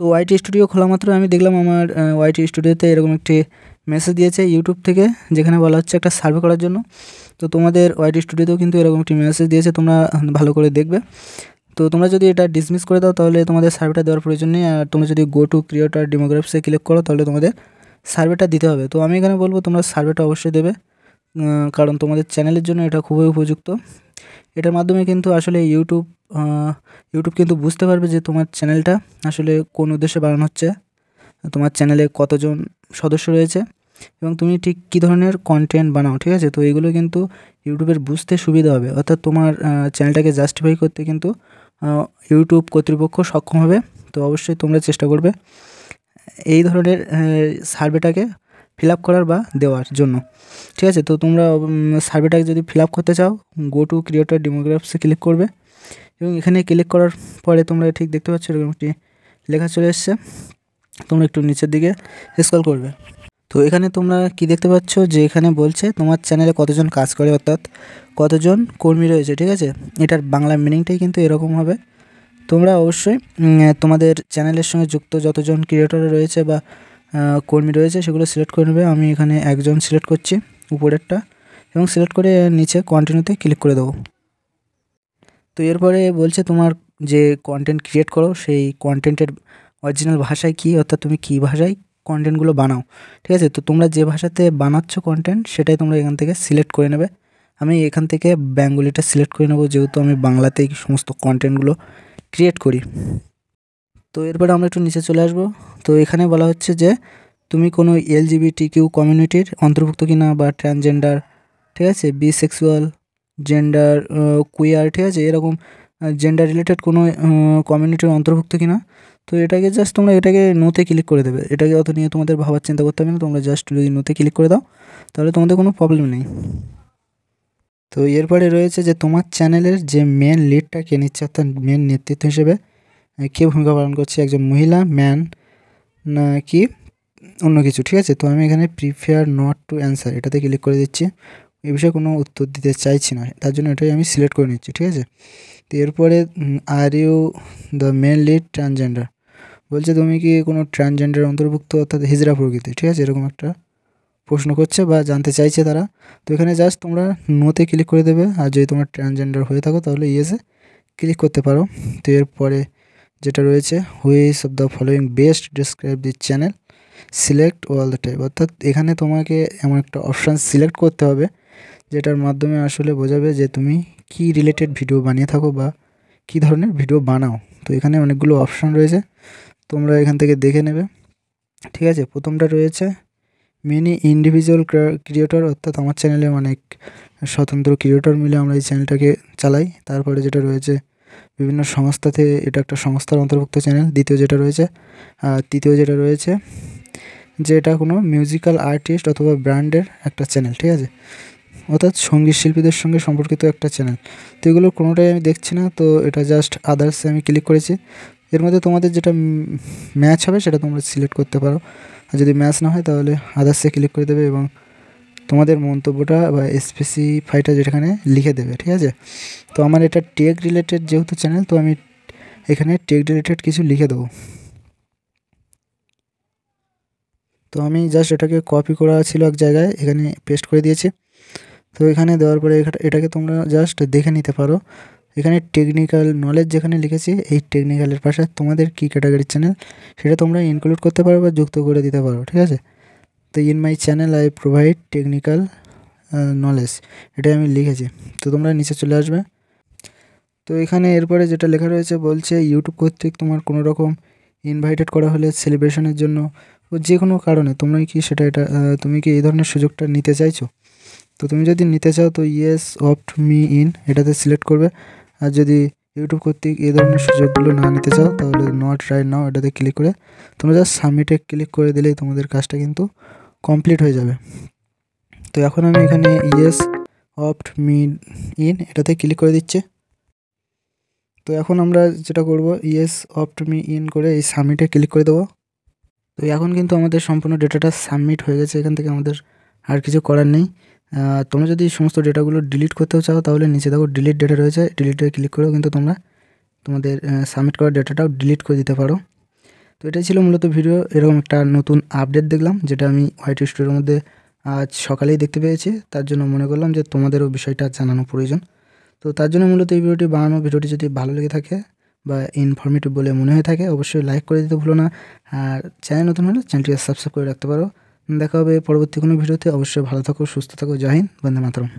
তো YT studio খোলা মাত্র আমি দেখলাম আমার ওয়াইটি স্টুডিওতে এরকম একটি মেসেজ দিয়েছে ইউটিউব থেকে, যেখানে বলা হচ্ছে একটা সার্ভে করার জন্য। তো তোমাদের ওয়াইটি স্টুডিওতেও কিন্তু এরকম একটি মেসেজ দিয়েছে, তোমরা ভালো করে দেখবে। তো তোমরা যদি এটা ডিসমিস করে দাও তাহলে তোমাদের সার্ভেটা দেওয়ার প্রয়োজন নেই। আর তোমরা যদি গো টু ক্রিয়েটর ডেমোগ্রাফিক্সে ক্লিক করো তাহলে তোমাদের সার্ভেটা দিতে হবে। তো আমি এখানে বলবো তোমরা সার্ভেটা অবশ্যই দেবে, কারণ তোমাদের চ্যানেলের জন্য এটা খুবই উপযুক্ত। এটার মাধ্যমে কিন্তু আসলে ইউটিউব কিন্তু বুঝতে পারবে যে তোমার চ্যানেলটা আসলে কোন উদ্দেশ্যে বানানো হচ্ছে, তোমার চ্যানেলে কতজন সদস্য রয়েছে এবং তুমি ঠিক কী ধরনের কন্টেন্ট বানাও, ঠিক আছে। তো এগুলো কিন্তু ইউটিউবের বুঝতে সুবিধা হবে, অর্থাৎ তোমার চ্যানেলটাকে জাস্টিফাই করতে কিন্তু ইউটিউব কর্তৃপক্ষ সক্ষম হবে। তো অবশ্যই তোমরা চেষ্টা করবে এই ধরনের সার্ভেটাকে ফিল আপ করার বা দেওয়ার জন্য, ঠিক আছে। তো তোমরা সার্ভেটাকে যদি ফিল আপ করতে চাও গো টু ক্রিয়েটর ডেমোগ্রাফিক্সে ক্লিক করবে এবং এখানে ক্লিক করার পরে তোমরা ঠিক দেখতে পাচ্ছ এরকম একটি লেখা চলে এসছে। তোমরা একটু নিচের দিকে স্ক্রল করবে। তো এখানে তোমরা কি দেখতে পাচ্ছ যে এখানে বলছে তোমার চ্যানেলে কতজন কাজ করে, অর্থাৎ কতজন কর্মী রয়েছে, ঠিক আছে। এটার বাংলা মিনিংটাই কিন্তু এরকম হবে। তোমরা অবশ্যই তোমাদের চ্যানেলের সঙ্গে যুক্ত যতজন ক্রিয়েটর রয়েছে বা কর্মী রয়েছে সেগুলো সিলেক্ট করে নেবে। আমি এখানে একজন সিলেক্ট করছি উপরেরটা এবং সিলেক্ট করে নিচে কন্টিনিউতে ক্লিক করে দেবো। তো এরপরে বলছে তোমার যে কন্টেন্ট ক্রিয়েট করো সেই কন্টেন্টের অরিজিনাল ভাষায় কী, অর্থাৎ তুমি কী ভাষায় কন্টেন্টগুলো বানাও, ঠিক আছে। তো তোমরা যে ভাষাতে বানাচ্ছ কন্টেন্ট সেটাই তোমরা এখান থেকে সিলেক্ট করে নেবে। আমি এখান থেকে বেঙ্গলিটা সিলেক্ট করে নেবো, যেহেতু আমি বাংলাতেই সমস্ত কন্টেন্টগুলো ক্রিয়েট করি। তো এরপরে আমরা একটু নিচে চলে আসবো। তো এখানে বলা হচ্ছে যে তুমি কোনো LGBTQ কমিউনিটির অন্তর্ভুক্ত কিনা বা ট্রান্সজেন্ডার, ঠিক আছে, বিসেক্সুয়াল, জেন্ডার কুয়ার, ঠিক আছে, এরকম জেন্ডার রিলেটেড কোনো কমিউনিটির অন্তর্ভুক্ত কিনা। তো এটাকে জাস্ট তোমরা এটাকে নোতে ক্লিক করে দেবে। এটাকে অত নিয়ে তোমাদের ভাবার চিন্তা করতে হবে না, তোমরা জাস্ট যদি নোতে ক্লিক করে দাও তাহলে তোমাদের কোনো প্রবলেম নেই। তো এরপরে রয়েছে যে তোমার চ্যানেলের যে মেন লিডটা কে নিচ্ছে, অর্থাৎ মেন নেতৃত্ব হিসেবে কে ভূমিকা পালন করছে, একজন মহিলা, ম্যান না কি অন্য কিছু, ঠিক আছে। তো আমি এখানে প্রিফেয়ার নট টু অ্যান্সার এটাতে ক্লিক করে দিচ্ছি, এই বিষয়ে কোনো উত্তর দিতে চাইছি না, তার জন্য এটাই আমি সিলেক্ট করে নিচ্ছি, ঠিক আছে। তো এরপরে are you the main lead transgender, বলছে তুমি কি কোনো ট্রান্সজেন্ডার অন্তর্ভুক্ত, অর্থাৎ হিজড়া প্রকৃতি, ঠিক আছে, এরকম একটা প্রশ্ন করছে বা জানতে চাইছে তারা। তো এখানে জাস্ট তোমরা নোতে ক্লিক করে দেবে, আর যদি তোমরা ট্রান্সজেন্ডার হয়ে থাকো তাহলে ইয়েসে ক্লিক করতে পারো। তো এরপরে যেটা রয়েছে which of the following best describe the channel, select all the type, অর্থাৎ এখানে তোমাকে এমন একটা অপশান সিলেক্ট করতে হবে যেটার মাধ্যমে আসলে বোঝাবে যে তুমি কি রিলেটেড ভিডিও বানিয়ে থাকো বা কী ধরনের ভিডিও বানাও। তো এখানে অনেকগুলো অপশান রয়েছে, তোমরা এখান থেকে দেখে নেবে, ঠিক আছে। প্রথমটা রয়েছে মিনি ইন্ডিভিজুয়াল ক্রিয়েটর, অর্থাৎ আমার চ্যানেলে অনেক স্বতন্ত্র ক্রিয়েটর মিলে আমরা এই চ্যানেলটাকে চালাই। তারপরে যেটা রয়েছে বিভিন্ন সংস্থাতে, এটা একটা সংস্থার অন্তর্ভুক্ত চ্যানেল। দ্বিতীয় যেটা রয়েছে, তৃতীয় যেটা রয়েছে যে এটা কোনো মিউজিক্যাল আর্টিস্ট অথবা ব্র্যান্ডের একটা চ্যানেল, ঠিক আছে, অর্থাৎ সঙ্গীত শিল্পীদের সঙ্গে সম্পর্কিত একটা চ্যানেল। তো এগুলো কোনোটাই আমি দেখছি না, তো এটা জাস্ট আদার্সে আমি ক্লিক করেছি। এর মধ্যে তোমাদের যেটা ম্যাচ হবে সেটা তোমরা সিলেক্ট করতে পারো, আর যদি ম্যাচ না হয় তাহলে আদার্সে ক্লিক করে দেবে এবং তোমাদের মন্তব্যটা বা স্পেসিফাইটা যেখানে লিখে দেবে, ঠিক আছে। তো আমার এটা টেক রিলেটেড যেহেতু চ্যানেল, তো আমি এখানে টেক রিলেটেড কিছু লিখে দেবো। তো আমি জাস্ট এটাকে কপি করা ছিল এক জায়গায়, এখানে পেস্ট করে দিয়েছি। তো এখানে দেওয়ার পরে এটাকে তোমরা জাস্ট দেখে নিতে পারো। এখানে টেকনিক্যাল নলেজ যেখানে লিখেছি, এই টেকনিক্যালের পাশে তোমাদের কী ক্যাটাগরির চ্যানেল সেটা তোমরা ইনক্লুড করতে পারো বা যুক্ত করে দিতে পারো, ঠিক আছে। তো in my channel I provide technical knowledge, এটাই আমি লিখেছি। তো তোমরা নিচে চলে আসবে। তো এখানে এরপরে যেটা লেখা রয়েছে বলছে ইউটিউব কর্তৃক তোমার কোনো রকম ইনভাইটেড করা হলে সেলিব্রেশনের জন্য ও যে কোনো কারণে তোমরা কি তুমি কি এই ধরনের সুযোগটা নিতে চাইছো। তো তুমি যদি নিতে চাও তো ইয়েস অপ্ট মি ইন এটাতে সিলেক্ট করবে, আর যদি ইউটিউব কর্তৃক এই ধরনের সুযোগগুলো না নিতে চাও তাহলে নট রাইট নাও এটাতে ক্লিক করে তোমরা জাস্ট সাবমিটে ক্লিক করে দিলেই তোমাদের কাজটা কিন্তু কমপ্লিট হয়ে যাবে। তো এখন আমি এখানে ইয়েস অপ্ট মি ইন এটাতে ক্লিক করে দিচ্ছি। তো এখন আমরা যেটা করব ইয়েস অপ্ট মি ইন করে এই সাবমিটে ক্লিক করে দেবো। তো এখন কিন্তু আমাদের সম্পূর্ণ ডেটাটা সাবমিট হয়ে গেছে, এখান থেকে আমাদের আর কিছু করার নেই। তোমরা যদি সমস্ত ডেটাগুলো ডিলিট করতেও চাও তাহলে নিচে দেখো ডিলিট ডেটা রয়েছে, ডিলিটে ক্লিক করেও কিন্তু তোমরা তোমাদের সাবমিট করা ডেটাটাও ডিলিট করে দিতে পারো। তো এটাই ছিল মূলত ভিডিও। এরকম একটা নতুন আপডেট দেখলাম, যেটা আমি হোয়াইট স্টুডিওর মধ্যে আজ সকালেই দেখতে পেয়েছি। তার জন্য মনে করলাম যে তোমাদেরও বিষয়টা জানানো প্রয়োজন। তো তার জন্য মূলত এই ভিডিওটি বানানো। ভিডিওটি যদি ভালো লেগে থাকে বা ইনফরমেটিভ বলে মনে হয়ে থাকে, অবশ্যই লাইক করে দিতে ভুলো না। আর চ্যানেল নতুন হলে চ্যানেলটিকে সাবস্ক্রাইব করে রাখতে পারো। দেখা হবে পরবর্তী কোনো ভিডিওতে। অবশ্যই ভালো থাকো, সুস্থ থাকো। জয় হিন্দ, বন্দে মাতরম।